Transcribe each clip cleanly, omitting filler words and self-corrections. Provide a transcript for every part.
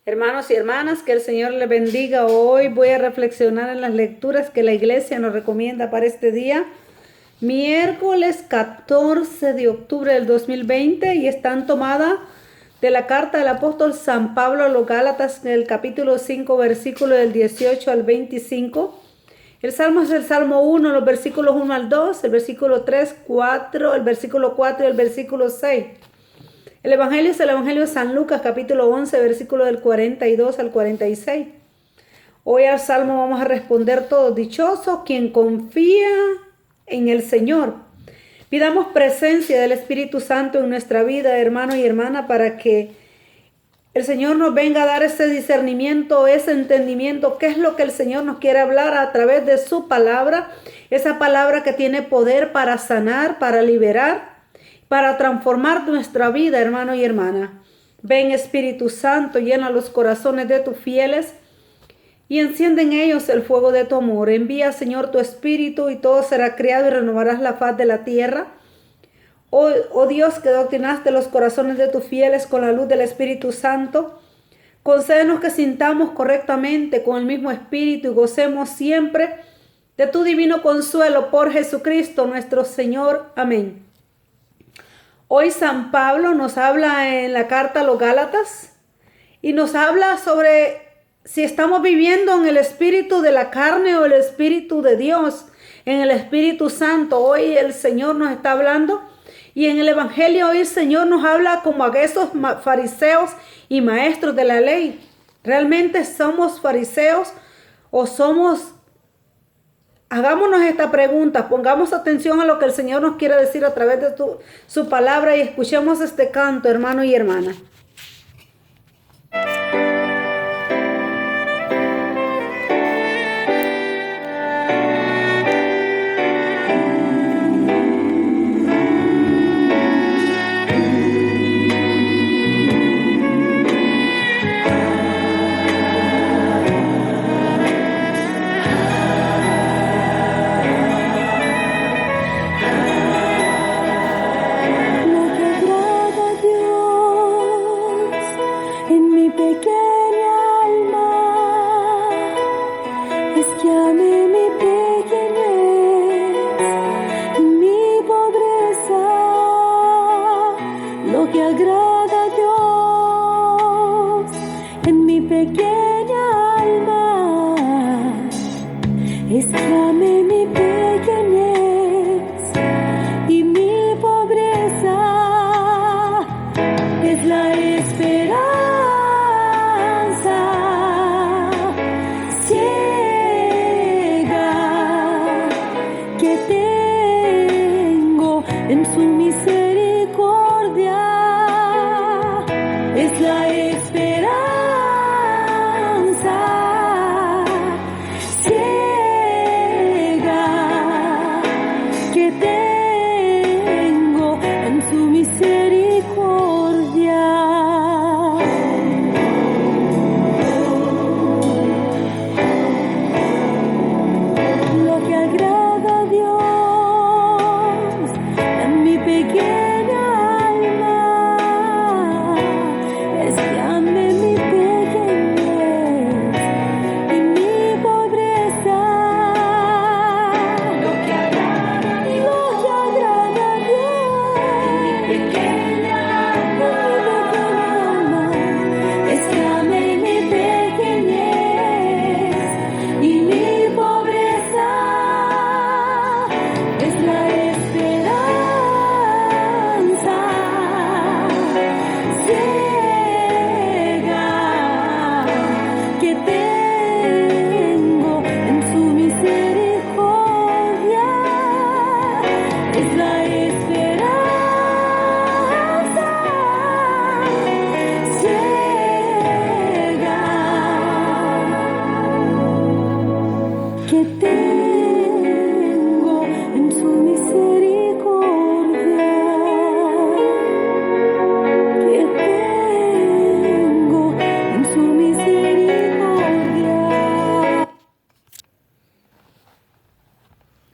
Hermanos y hermanas, que el Señor les bendiga. Hoy voy a reflexionar en las lecturas que la iglesia nos recomienda para este día, miércoles 14 de octubre del 2020, y están tomadas de la carta del apóstol San Pablo a los Gálatas, en el capítulo 5, versículo del 18 al 25. El salmo es el Salmo 1, los versículos 1 al 2, el versículo 3, 4, el versículo 4 y el versículo 6. El Evangelio es el Evangelio de San Lucas, capítulo 11, versículo del 42 al 46. Hoy al Salmo vamos a responder todos: dichoso quien confía en el Señor. Pidamos presencia del Espíritu Santo en nuestra vida, hermano y hermana, para que el Señor nos venga a dar ese discernimiento, ese entendimiento, qué es lo que el Señor nos quiere hablar a través de su palabra, esa palabra que tiene poder para sanar, para liberar, para transformar nuestra vida, hermano y hermana. Ven, Espíritu Santo, llena los corazones de tus fieles y enciende en ellos el fuego de tu amor. Envía, Señor, tu Espíritu y todo será creado y renovarás la faz de la tierra. Oh Dios, que doctrinaste los corazones de tus fieles con la luz del Espíritu Santo, concédenos que sintamos correctamente con el mismo Espíritu y gocemos siempre de tu divino consuelo por Jesucristo nuestro Señor. Amén. Hoy San Pablo nos habla en la carta a los Gálatas y nos habla sobre si estamos viviendo en el espíritu de la carne o el espíritu de Dios, en el Espíritu Santo. Hoy el Señor nos está hablando y en el Evangelio hoy el Señor nos habla como a esos fariseos y maestros de la ley. ¿Realmente somos fariseos o somos? Hagámonos esta pregunta, pongamos atención a lo que el Señor nos quiere decir a través de su palabra y escuchemos este canto, hermano y hermana.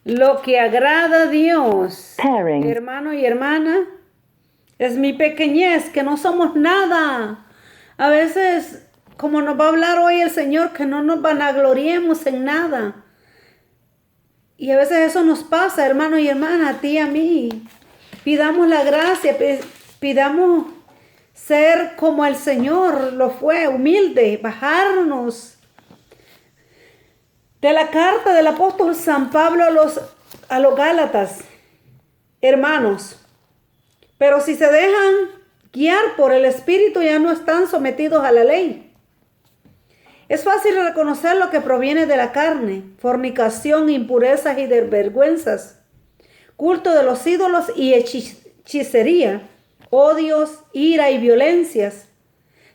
Lo que agrada a Dios, hermano y hermana, es mi pequeñez, que no somos nada. A veces como nos va a hablar hoy el Señor, que no nos vanagloriemos en nada. Y a veces eso nos pasa, hermano y hermana, a ti y a mí. Pidamos la gracia, pidamos ser como el Señor lo fue, humilde, bajarnos. De la carta del apóstol San Pablo a los Gálatas, hermanos, pero si se dejan guiar por el Espíritu ya no están sometidos a la ley. Es fácil reconocer lo que proviene de la carne: fornicación, impurezas y desvergüenzas, culto de los ídolos y hechicería, odios, ira y violencias,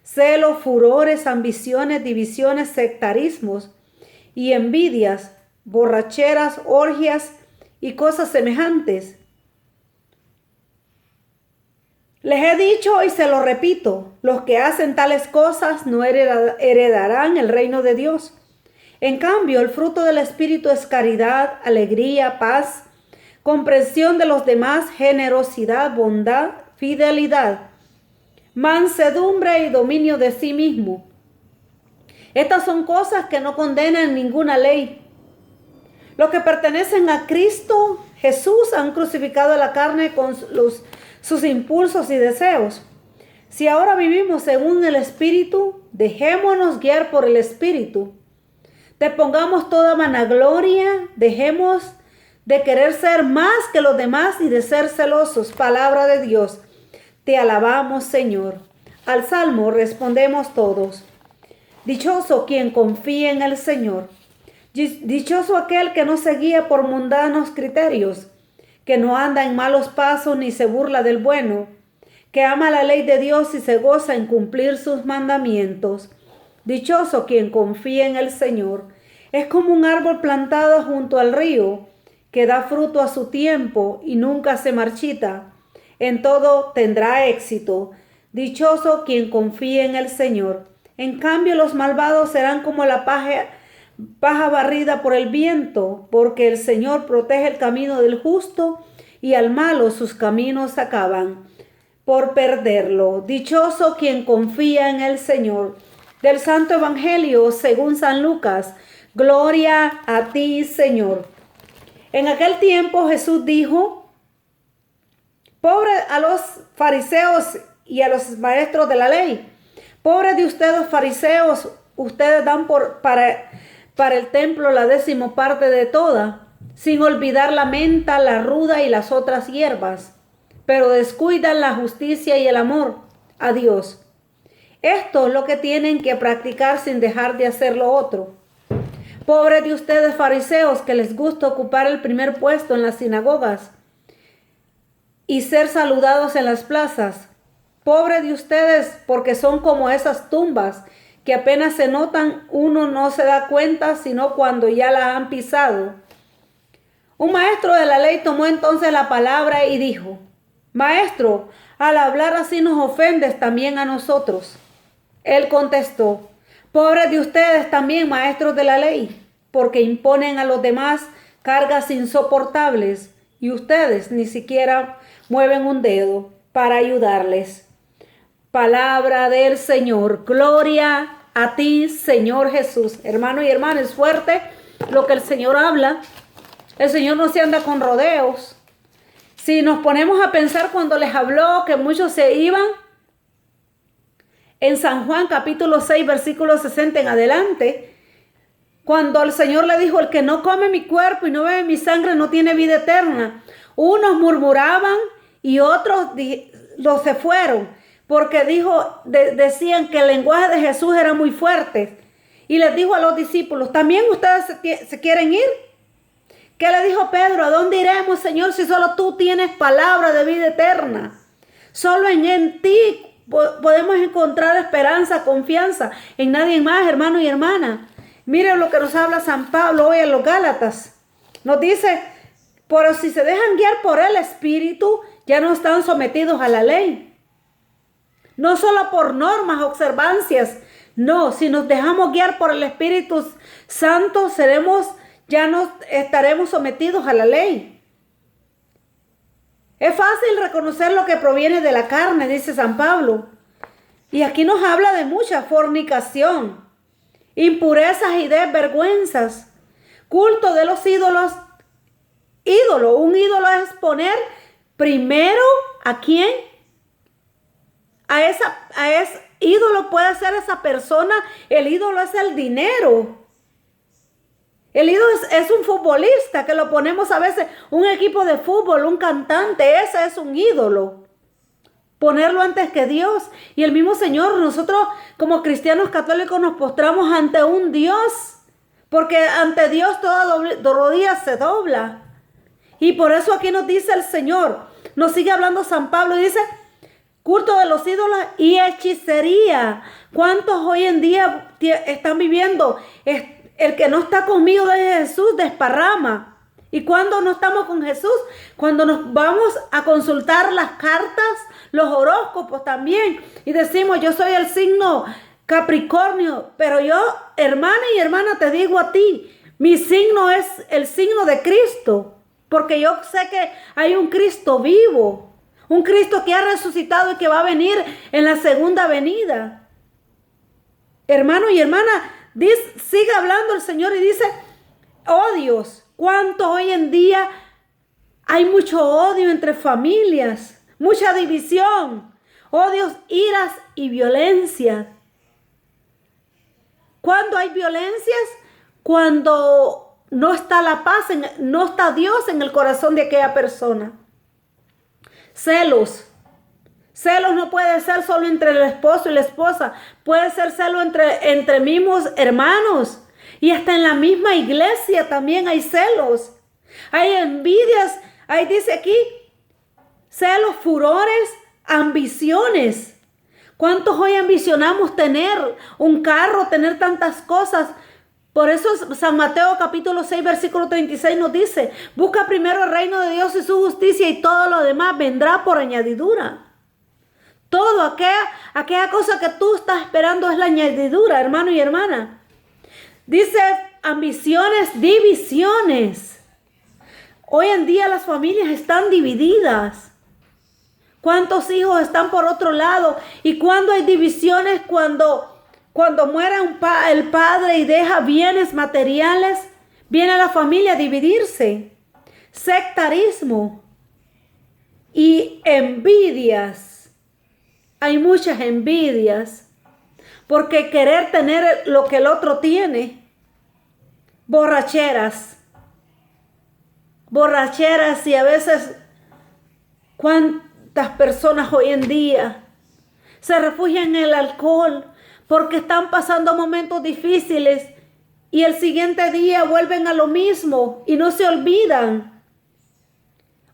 celos, furores, ambiciones, divisiones, sectarismos y envidias, borracheras, orgias y cosas semejantes. Les he dicho y se lo repito, los que hacen tales cosas no heredarán el reino de Dios. En cambio, el fruto del Espíritu es caridad, alegría, paz, comprensión de los demás, generosidad, bondad, fidelidad, mansedumbre y dominio de sí mismo. Estas son cosas que no condenan ninguna ley. Los que pertenecen a Cristo Jesús han crucificado la carne con sus impulsos y deseos. Si ahora vivimos según el Espíritu, dejémonos guiar por el Espíritu. Despongamos toda vanagloria, dejemos de querer ser más que los demás y de ser celosos. Palabra de Dios. Te alabamos, Señor. Al salmo respondemos todos: dichoso quien confía en el Señor. Dichoso aquel que no se guía por mundanos criterios, que no anda en malos pasos ni se burla del bueno, que ama la ley de Dios y se goza en cumplir sus mandamientos. Dichoso quien confía en el Señor. Es como un árbol plantado junto al río, que da fruto a su tiempo y nunca se marchita. En todo tendrá éxito. Dichoso quien confía en el Señor. En cambio, los malvados serán como la paja barrida por el viento, porque el Señor protege el camino del justo y al malo sus caminos acaban por perderlo. Dichoso quien confía en el Señor. Del Santo Evangelio según San Lucas. Gloria a ti, Señor. En aquel tiempo Jesús dijo: pobre a los fariseos y a los maestros de la ley. Pobres de ustedes, fariseos, ustedes dan para el templo la 10ª parte de toda, sin olvidar la menta, la ruda y las otras hierbas, pero descuidan la justicia y el amor a Dios. Esto es lo que tienen que practicar sin dejar de hacer lo otro. Pobres de ustedes, fariseos, que les gusta ocupar el primer puesto en las sinagogas y ser saludados en las plazas. Pobres de ustedes, porque son como esas tumbas que apenas se notan, uno no se da cuenta sino cuando ya la han pisado. Un maestro de la ley tomó entonces la palabra y dijo: Maestro, al hablar así nos ofendes también a nosotros. Él contestó: pobres de ustedes también, maestros de la ley, porque imponen a los demás cargas insoportables y ustedes ni siquiera mueven un dedo para ayudarles. Palabra del Señor. Gloria a ti, Señor Jesús. Hermano y hermana, es fuerte lo que el Señor habla. El Señor no se anda con rodeos. Si nos ponemos a pensar cuando les habló que muchos se iban, en San Juan capítulo 6, versículo 60 en adelante, cuando el Señor le dijo: el que no come mi cuerpo y no bebe mi sangre no tiene vida eterna. Unos murmuraban y otros se fueron, porque decían que el lenguaje de Jesús era muy fuerte. Y les dijo a los discípulos: ¿también ustedes se quieren ir? ¿Qué le dijo Pedro? ¿A dónde iremos, Señor, si solo tú tienes palabra de vida eterna? Solo en ti podemos encontrar esperanza, confianza, en nadie más, hermano y hermana. Miren lo que nos habla San Pablo hoy en los Gálatas. Nos dice: pero si se dejan guiar por el Espíritu, ya no están sometidos a la ley. No solo por normas, observancias, no, si nos dejamos guiar por el Espíritu Santo, ya no estaremos sometidos a la ley. Es fácil reconocer lo que proviene de la carne, dice San Pablo. Y aquí nos habla de mucha fornicación, impurezas y desvergüenzas, culto de los ídolos. Un ídolo es poner primero ¿a quién? A ese ídolo puede ser esa persona. El ídolo es el dinero. El ídolo es un futbolista que lo ponemos a veces, un equipo de fútbol, un cantante, ese es un ídolo. Ponerlo antes que Dios. Y el mismo Señor, nosotros como cristianos católicos nos postramos ante un Dios, porque ante Dios toda rodilla se dobla. Y por eso aquí nos dice el Señor, nos sigue hablando San Pablo y dice, culto de los ídolos y hechicería. ¿Cuántos hoy en día están viviendo? El que no está conmigo de Jesús desparrama. ¿Y cuando no estamos con Jesús? Cuando nos vamos a consultar las cartas, los horóscopos también. Y decimos, yo soy el signo Capricornio. Pero yo, hermana y hermana, te digo a ti, mi signo es el signo de Cristo. Porque yo sé que hay un Cristo vivo. Un Cristo que ha resucitado y que va a venir en la segunda venida. Hermano y hermana, sigue hablando el Señor y dice, odios. ¿Cuánto hoy en día hay mucho odio entre familias? Mucha división, odios, iras y violencia. ¿Cuándo hay violencias? Cuando no está la paz, no está Dios en el corazón de aquella persona. Celos. Celos no puede ser solo entre el esposo y la esposa. Puede ser celo entre mismos hermanos. Y hasta en la misma iglesia también hay celos. Hay envidias. Ahí dice aquí, celos, furores, ambiciones. ¿Cuántos hoy ambicionamos tener un carro, tener tantas cosas? Por eso San Mateo capítulo 6 versículo 36 nos dice, busca primero el reino de Dios y su justicia y todo lo demás vendrá por añadidura. Todo aquella cosa que tú estás esperando es la añadidura, hermano y hermana. Dice ambiciones, divisiones. Hoy en día las familias están divididas. ¿Cuántos hijos están por otro lado? Y cuando hay divisiones, cuando muere el padre y deja bienes materiales, viene la familia a dividirse. Sectarismo y envidias. Hay muchas envidias porque querer tener lo que el otro tiene. Borracheras y a veces cuántas personas hoy en día se refugian en el alcohol porque están pasando momentos difíciles y el siguiente día vuelven a lo mismo y no se olvidan.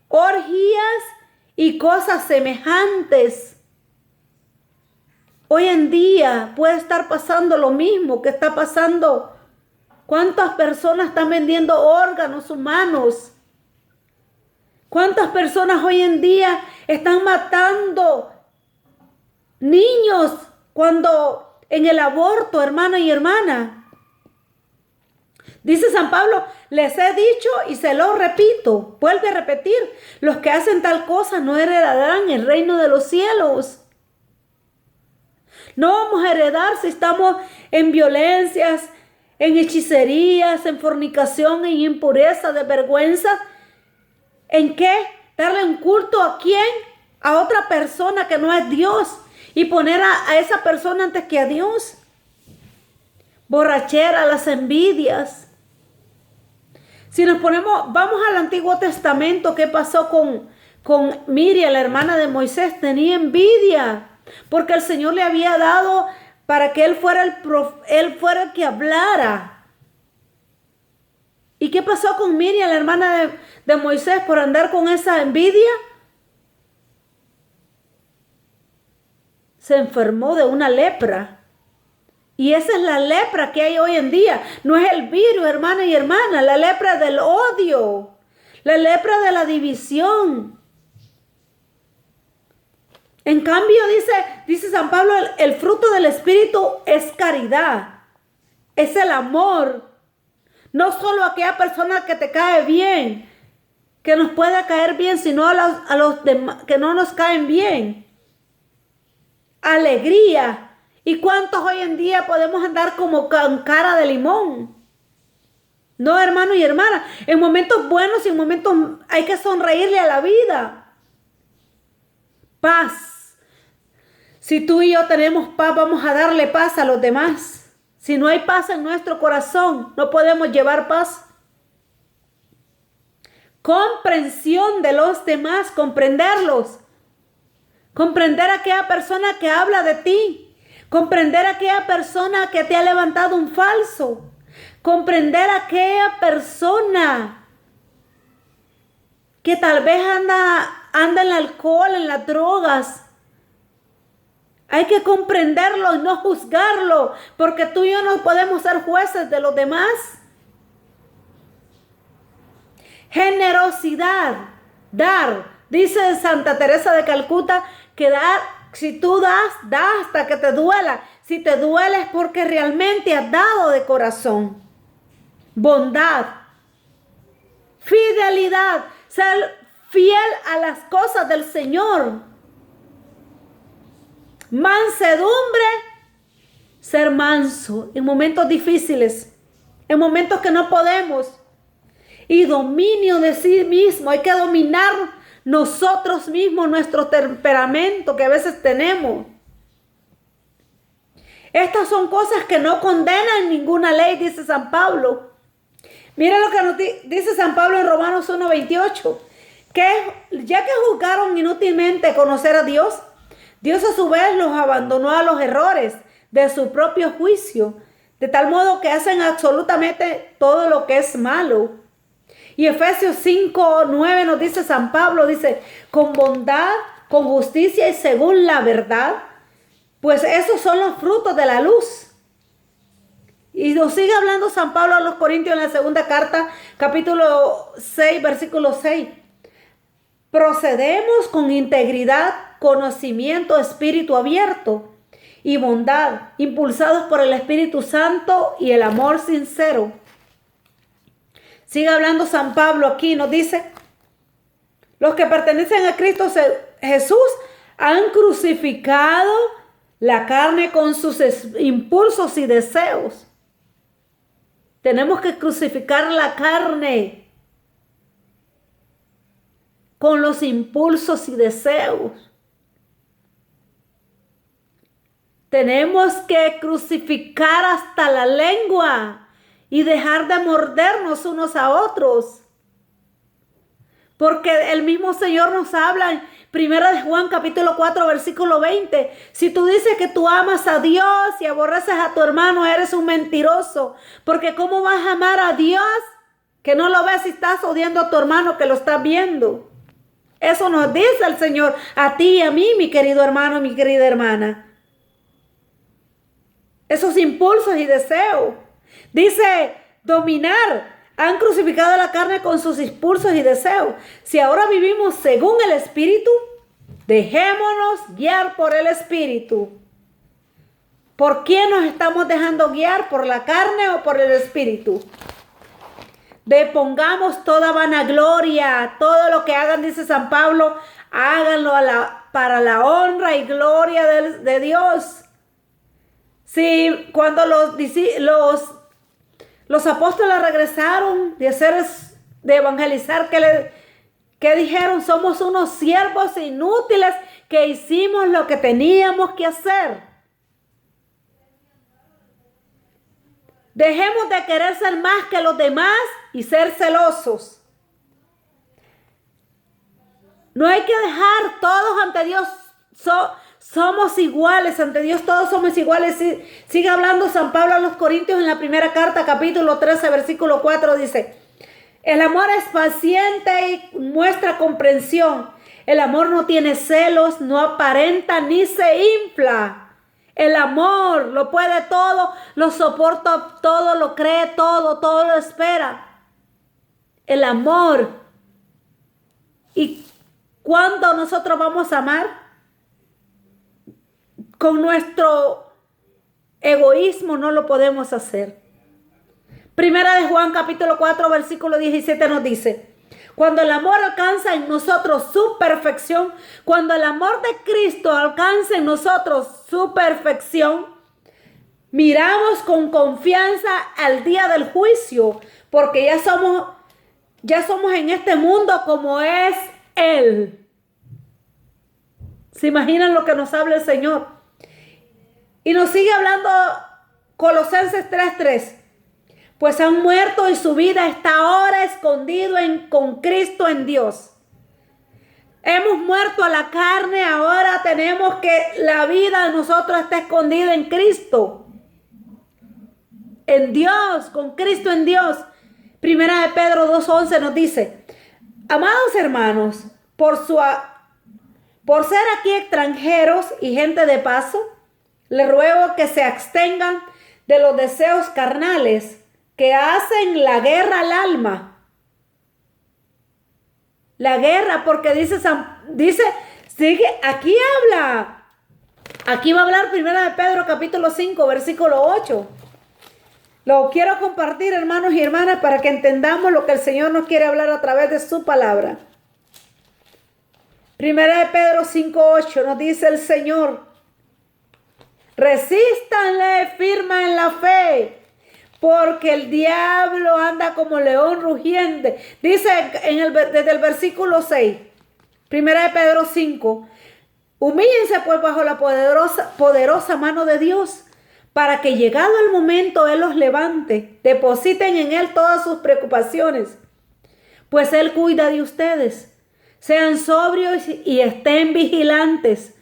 Orgías y cosas semejantes. Hoy en día puede estar pasando lo mismo que está pasando. ¿Cuántas personas están vendiendo órganos humanos? ¿Cuántas personas hoy en día están matando niños cuando en el aborto, hermano y hermana? Dice San Pablo, les he dicho y se lo repito, vuelve a repetir, los que hacen tal cosa no heredarán el reino de los cielos. No vamos a heredar si estamos en violencias, en hechicerías, en fornicación, en impureza, de vergüenza. ¿En qué? Darle un culto a quién? A otra persona que no es Dios y poner a esa persona antes que a Dios. Borrachera, las envidias. Si nos vamos al Antiguo Testamento, ¿qué pasó con Miriam, la hermana de Moisés? Tenía envidia. Porque el Señor le había dado para que él fuera el que hablara. ¿Y qué pasó con Miriam, la hermana de Moisés, por andar con esa envidia? Se enfermó de una lepra. Y esa es la lepra que hay hoy en día. No es el virus, hermana y hermana. La lepra del odio. La lepra de la división. En cambio, dice San Pablo, el fruto del Espíritu es caridad, es el amor. No solo a aquella persona que te cae bien, que nos pueda caer bien, sino a los demás que no nos caen bien. alegría. ¿Y cuántos hoy en día podemos andar como con cara de limón? No, hermano y hermana, en momentos buenos y en momentos hay que sonreírle a la vida. Paz. Si tú y yo tenemos paz, vamos a darle paz a los demás. Si no hay paz en nuestro corazón, no podemos llevar paz. Comprensión de los demás, comprenderlos. Comprender a aquella persona que habla de ti. Comprender a aquella persona que te ha levantado un falso. Comprender a aquella persona que tal vez anda en el alcohol, en las drogas. Hay que comprenderlo y no juzgarlo, porque tú y yo no podemos ser jueces de los demás. Generosidad, dar. Dice Santa Teresa de Calcuta que dar, si tú das hasta que te duela. Si te duele es porque realmente has dado de corazón. Bondad, fidelidad, ser fiel a las cosas del Señor. Mansedumbre, ser manso en momentos difíciles, en momentos que no podemos. Y dominio de sí mismo, hay que dominar nosotros mismos nuestro temperamento que a veces tenemos. Estas son cosas que no condenan ninguna ley, dice San Pablo. Mira lo que nos dice San Pablo en Romanos 1:28, que ya que juzgaron inútilmente conocer a Dios, Dios a su vez los abandonó a los errores de su propio juicio, de tal modo que hacen absolutamente todo lo que es malo. Y Efesios 5:9 nos dice San Pablo, dice, con bondad, con justicia y según la verdad, pues esos son los frutos de la luz. Y nos sigue hablando San Pablo a los Corintios en la segunda carta, capítulo 6, versículo 6. Procedemos con integridad, conocimiento, espíritu abierto y bondad, impulsados por el Espíritu Santo y el amor sincero. Sigue hablando San Pablo aquí, nos dice, los que pertenecen a Cristo Jesús han crucificado la carne con sus impulsos y deseos. Tenemos que crucificar la carne con los impulsos y deseos. Tenemos que crucificar hasta la lengua y dejar de mordernos unos a otros. Porque el mismo Señor nos habla en 1 de Juan capítulo 4 versículo 20. Si tú dices que tú amas a Dios y aborreces a tu hermano, eres un mentiroso. Porque ¿cómo vas a amar a Dios que no lo ves si estás odiando a tu hermano que lo estás viendo? Eso nos dice el Señor a ti y a mí, mi querido hermano, mi querida hermana. Esos impulsos y deseos. Dice dominar. Han crucificado la carne con sus impulsos y deseos. Si ahora vivimos según el Espíritu, dejémonos guiar por el Espíritu. ¿Por quién nos estamos dejando guiar? ¿Por la carne o por el Espíritu? Depongamos toda vanagloria. Todo lo que hagan, dice San Pablo, háganlo para la honra y gloria de Dios. Si cuando los apóstoles regresaron de evangelizar, ¿qué dijeron? Somos unos siervos inútiles que hicimos lo que teníamos que hacer. Dejemos de querer ser más que los demás y ser celosos. No hay que dejar, todos ante Dios somos iguales, ante Dios todos somos iguales. Sigue hablando San Pablo a los Corintios en la primera carta, capítulo 13, versículo 4, dice, el amor es paciente y muestra comprensión. El amor no tiene celos, no aparenta ni se infla. El amor lo puede todo, lo soporta todo, lo cree todo, todo lo espera. El amor. ¿Y cuándo nosotros vamos a amar? Con nuestro egoísmo no lo podemos hacer. Primera de Juan capítulo 4 versículo 17 nos dice, Cuando el amor alcanza en nosotros su perfección, cuando el amor de Cristo alcanza en nosotros su perfección, miramos con confianza al día del juicio, porque ya somos en este mundo como es Él. ¿Se imaginan lo que nos habla el Señor? Y nos sigue hablando Colosenses 3:3. Pues han muerto y su vida está ahora escondido con Cristo en Dios. Hemos muerto a la carne, ahora tenemos que la vida de nosotros está escondida en Cristo. En Dios, con Cristo en Dios. Primera de Pedro 2:11 nos dice: amados hermanos, por ser aquí extranjeros y gente de paso, les ruego que se abstengan de los deseos carnales que hacen la guerra al alma. La guerra, porque sigue, aquí habla. Aquí va a hablar Primera de Pedro capítulo 5, versículo 8. Lo quiero compartir, hermanos y hermanas, para que entendamos lo que el Señor nos quiere hablar a través de su palabra. Primera de Pedro 5:8 nos dice el Señor: resístanle firme en la fe, porque el diablo anda como león rugiente. Dice desde el versículo 6, Primera de Pedro 5, humíllense pues bajo la poderosa mano de Dios, para que llegado el momento Él los levante. Depositen en Él todas sus preocupaciones, pues Él cuida de ustedes. Sean sobrios y estén vigilantes,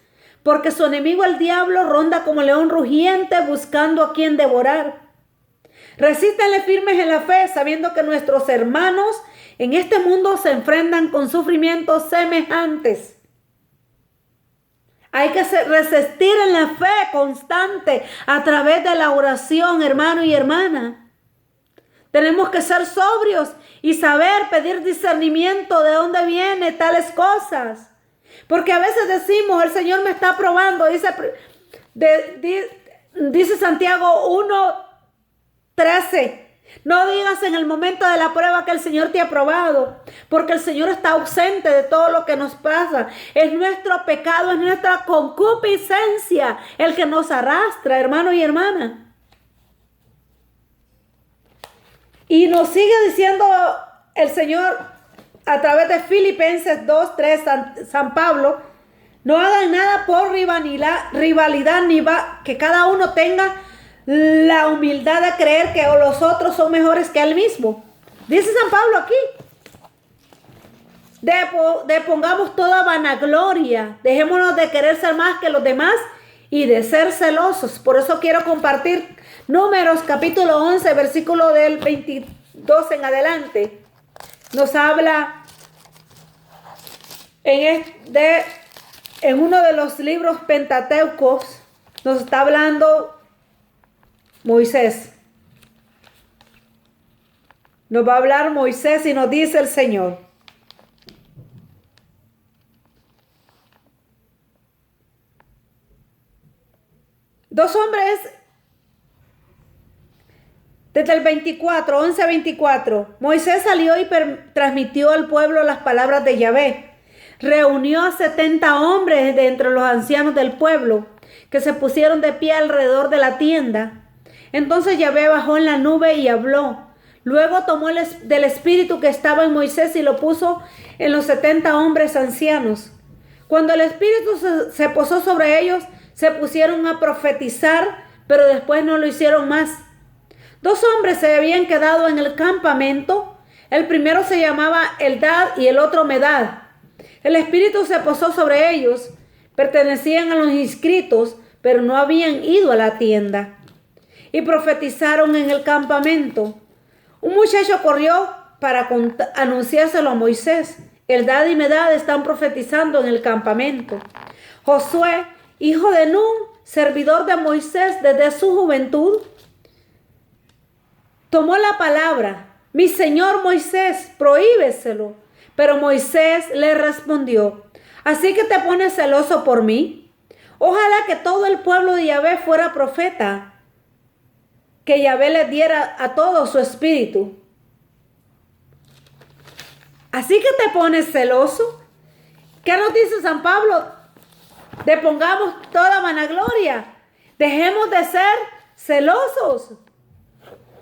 porque su enemigo el diablo ronda como león rugiente buscando a quien devorar. Resístanle firmes en la fe, sabiendo que nuestros hermanos en este mundo se enfrentan con sufrimientos semejantes. Hay que resistir en la fe constante a través de la oración, hermano y hermana. Tenemos que ser sobrios y saber pedir discernimiento de dónde vienen tales cosas. Porque a veces decimos, el Señor me está probando. Dice Santiago 1:13. No digas en el momento de la prueba que el Señor te ha probado, porque el Señor está ausente de todo lo que nos pasa. Es nuestro pecado, es nuestra concupiscencia el que nos arrastra, hermano y hermana. Y nos sigue diciendo el Señor a través de Filipenses 2:3, San Pablo: no hagan nada por rivalidad, que cada uno tenga la humildad de creer que los otros son mejores que él mismo. Dice San Pablo aquí: depongamos toda vanagloria, dejémonos de querer ser más que los demás y de ser celosos. Por eso quiero compartir Números capítulo 11, versículo del 22 en adelante. Nos habla en uno de los libros pentateucos, nos está hablando Moisés. Nos va a hablar Moisés y nos dice el Señor: dos hombres, desde el 11:24, Moisés salió y transmitió al pueblo las palabras de Yahvé. Reunió a 70 hombres de entre los ancianos del pueblo, que se pusieron de pie alrededor de la tienda. Entonces Yahvé bajó en la nube y habló. Luego tomó del espíritu que estaba en Moisés y lo puso en los 70 hombres ancianos. Cuando el espíritu se posó sobre ellos, se pusieron a profetizar, pero después no lo hicieron más. Dos hombres se habían quedado en el campamento. El primero se llamaba Eldad y el otro Medad. El espíritu se posó sobre ellos. Pertenecían a los inscritos, pero no habían ido a la tienda. Y profetizaron en el campamento. Un muchacho corrió para anunciárselo a Moisés: Eldad y Medad están profetizando en el campamento. Josué, hijo de Nun, servidor de Moisés desde su juventud, tomó la palabra: mi señor Moisés, prohíbeselo. Pero Moisés le respondió: ¿así que te pones celoso por mí? Ojalá que todo el pueblo de Yahvé fuera profeta, que Yahvé les diera a todos su espíritu. Así que te pones celoso. ¿Qué nos dice San Pablo? Depongamos toda vanagloria. Dejemos de ser celosos.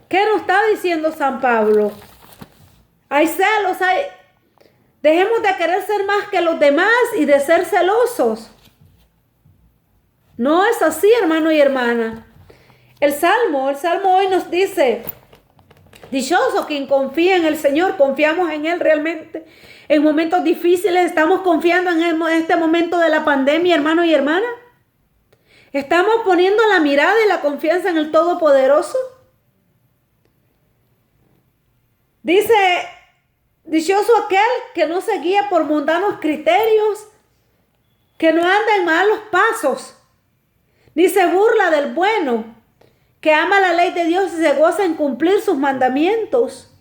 ¿Qué nos está diciendo San Pablo? Hay celos, dejemos de querer ser más que los demás y de ser celosos. No es así, hermano y hermana. El Salmo hoy nos dice, dichoso quien confía en el Señor, confiamos en Él realmente. En momentos difíciles estamos confiando en este momento de la pandemia, hermano y hermana. Estamos poniendo la mirada y la confianza en el Todopoderoso. Dice, dichoso aquel que no se guía por mundanos criterios, que no anda en malos pasos, ni se burla del bueno, que ama la ley de Dios y se goza en cumplir sus mandamientos.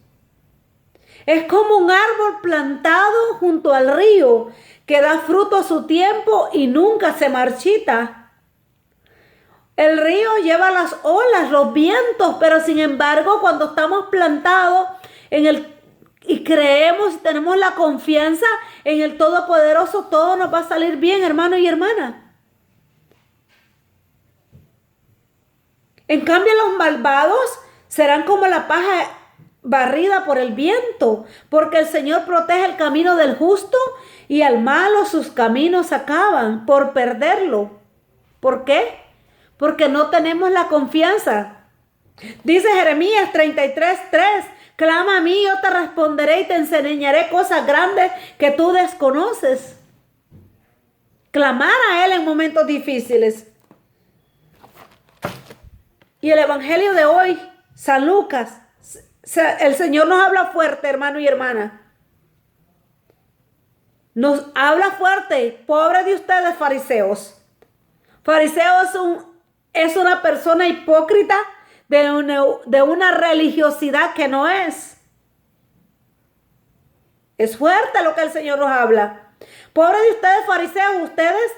Es como un árbol plantado junto al río, que da fruto a su tiempo y nunca se marchita. El río lleva las olas, los vientos, pero sin embargo, cuando estamos plantados y creemos y tenemos la confianza en el Todopoderoso, todo nos va a salir bien, hermano y hermana. En cambio, los malvados serán como la paja barrida por el viento, porque el Señor protege el camino del justo y al malo sus caminos acaban por perderlo. ¿Por qué? Porque no tenemos la confianza. Dice Jeremías 33:3, clama a mí, yo te responderé y te enseñaré cosas grandes que tú desconoces. Clamar a Él en momentos difíciles. Y el evangelio de hoy, San Lucas, el Señor nos habla fuerte, hermano y hermana. Nos habla fuerte. Pobre de ustedes, fariseos. Fariseo es una persona hipócrita de una religiosidad que no es. Es fuerte lo que el Señor nos habla. Pobre de ustedes, fariseos, ustedes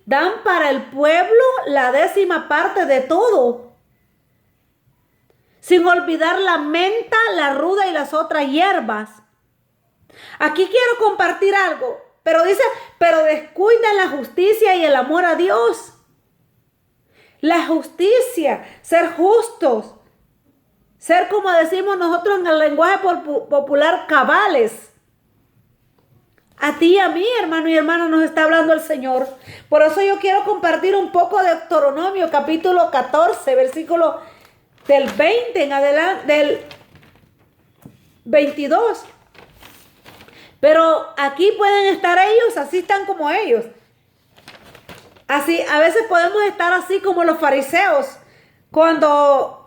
dan para el pueblo la 10ª parte de todo, sin olvidar la menta, la ruda y las otras hierbas. Aquí quiero compartir algo, pero dice, pero descuidan la justicia y el amor a Dios. La justicia, ser justos, ser, como decimos nosotros en el lenguaje popular, cabales. A ti y a mí, hermano y hermana, nos está hablando el Señor. Por eso yo quiero compartir un poco de Deuteronomio, capítulo 14, versículo del 20 en adelante, del 22. Pero aquí pueden estar ellos, así están como ellos. Así, a veces podemos estar así como los fariseos. Cuando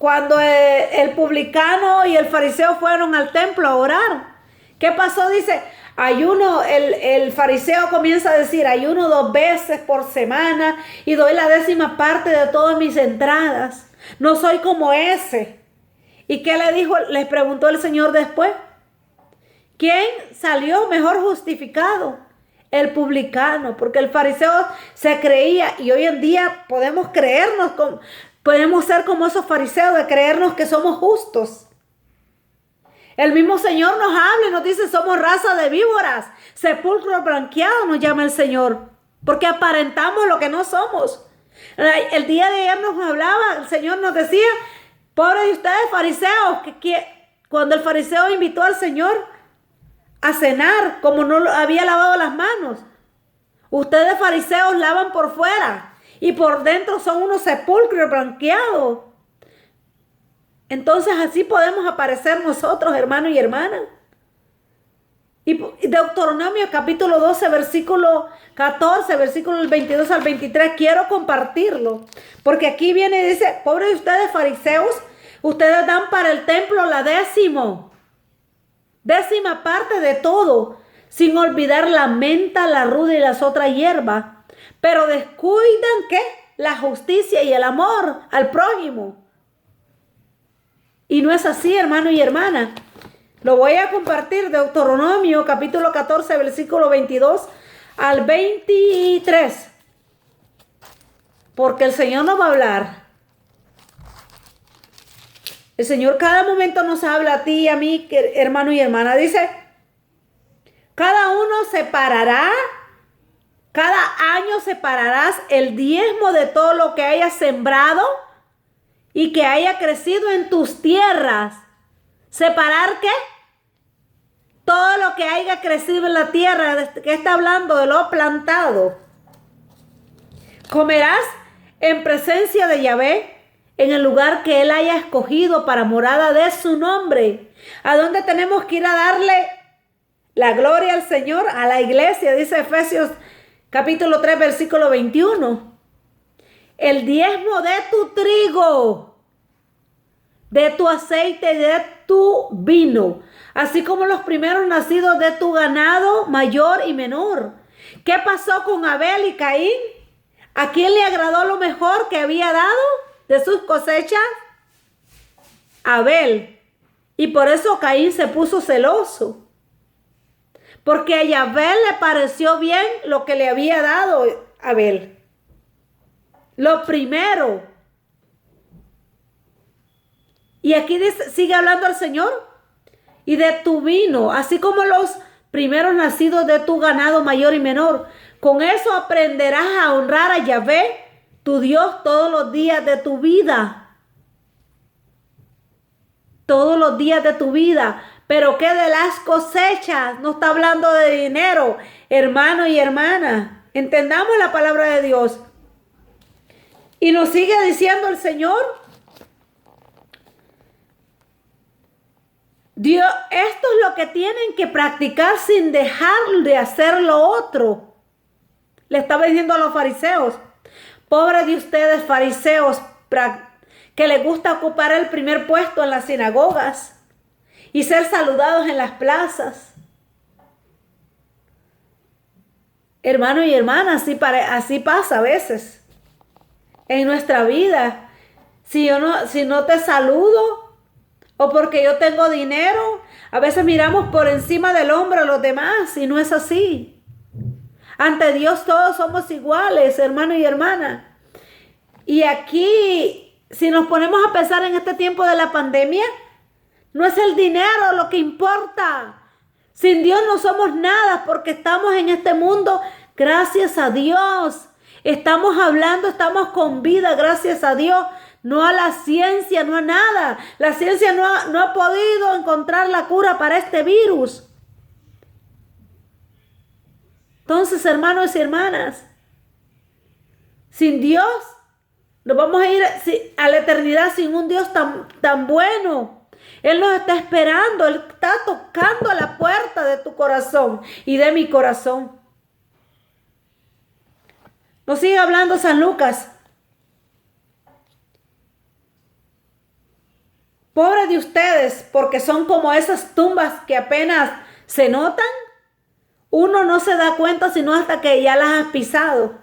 el publicano y el fariseo fueron al templo a orar. ¿Qué pasó? Dice, ayuno, el fariseo comienza a decir, ayuno 2 veces por semana y doy la 10ª parte de todas mis entradas. No soy como ese. ¿Y qué le dijo? Les preguntó el Señor después. ¿Quién salió mejor justificado? El publicano, porque el fariseo se creía, y hoy en día podemos ser como esos fariseos, de creernos que somos justos. El mismo Señor nos habla y nos dice, somos raza de víboras, sepulcro blanqueado nos llama el Señor, porque aparentamos lo que no somos. El día de ayer nos hablaba, el Señor nos decía, pobres de ustedes fariseos, que cuando el fariseo invitó al Señor a cenar, como no había lavado las manos. Ustedes fariseos lavan por fuera y por dentro son unos sepulcros blanqueados. Entonces así podemos aparecer nosotros, hermano y hermana. Y Deuteronomio capítulo 12, versículo 14, versículo del 22 al 23, quiero compartirlo. Porque aquí viene y dice, pobres de ustedes fariseos, ustedes dan para el templo la 10ª parte de todo, sin olvidar la menta, la ruda y las otras hierbas, pero descuidan ¿qué? La justicia y el amor al prójimo. Y no es así, hermano y hermana. Lo voy a compartir, Deuteronomio capítulo 14, versículo 22 al 23, porque el Señor nos va a hablar. El Señor cada momento nos habla a ti y a mí, hermano y hermana. Dice, cada año separarás el diezmo de todo lo que hayas sembrado y que haya crecido en tus tierras. ¿Separar qué? Todo lo que haya crecido en la tierra, que está hablando de lo plantado. Comerás en presencia de Yahvé, en el lugar que Él haya escogido para morada de su nombre. ¿A dónde tenemos que ir a darle la gloria al Señor? A la iglesia, dice Efesios capítulo 3, versículo 21. El diezmo de tu trigo, de tu aceite y de tu vino, así como los primeros nacidos de tu ganado mayor y menor. ¿Qué pasó con Abel y Caín? ¿A quién le agradó lo mejor que había dado de sus cosechas? Abel. Y por eso Caín se puso celoso. Porque a Yahvé le pareció bien lo que le había dado Abel. Lo primero. Y aquí dice, sigue hablando el Señor. Y de tu vino, así como los primeros nacidos de tu ganado mayor y menor. Con eso aprenderás a honrar a Yahvé, tu Dios, todos los días de tu vida. Todos los días de tu vida. Pero ¿qué de las cosechas? No está hablando de dinero, hermano y hermana. Entendamos la palabra de Dios. Y nos sigue diciendo el Señor. Dios, esto es lo que tienen que practicar sin dejar de hacer lo otro. Le estaba diciendo a los fariseos. Pobre de ustedes, fariseos, que les gusta ocupar el primer puesto en las sinagogas y ser saludados en las plazas. Hermano y hermana, así pasa a veces en nuestra vida. Si no te saludo, o porque yo tengo dinero, a veces miramos por encima del hombro a los demás y no es así. Ante Dios todos somos iguales, hermano y hermana. Y aquí, si nos ponemos a pensar en este tiempo de la pandemia, no es el dinero lo que importa. Sin Dios no somos nada porque estamos en este mundo gracias a Dios. Estamos hablando, estamos con vida gracias a Dios. No a la ciencia, no a nada. La ciencia no ha podido encontrar la cura para este virus. Entonces, hermanos y hermanas, sin Dios, nos vamos a ir a la eternidad sin un Dios tan bueno. Él nos está esperando, Él está tocando a la puerta de tu corazón y de mi corazón. Nos sigue hablando San Lucas. Pobre de ustedes, porque son como esas tumbas que apenas se notan. Uno no se da cuenta sino hasta que ya las has pisado.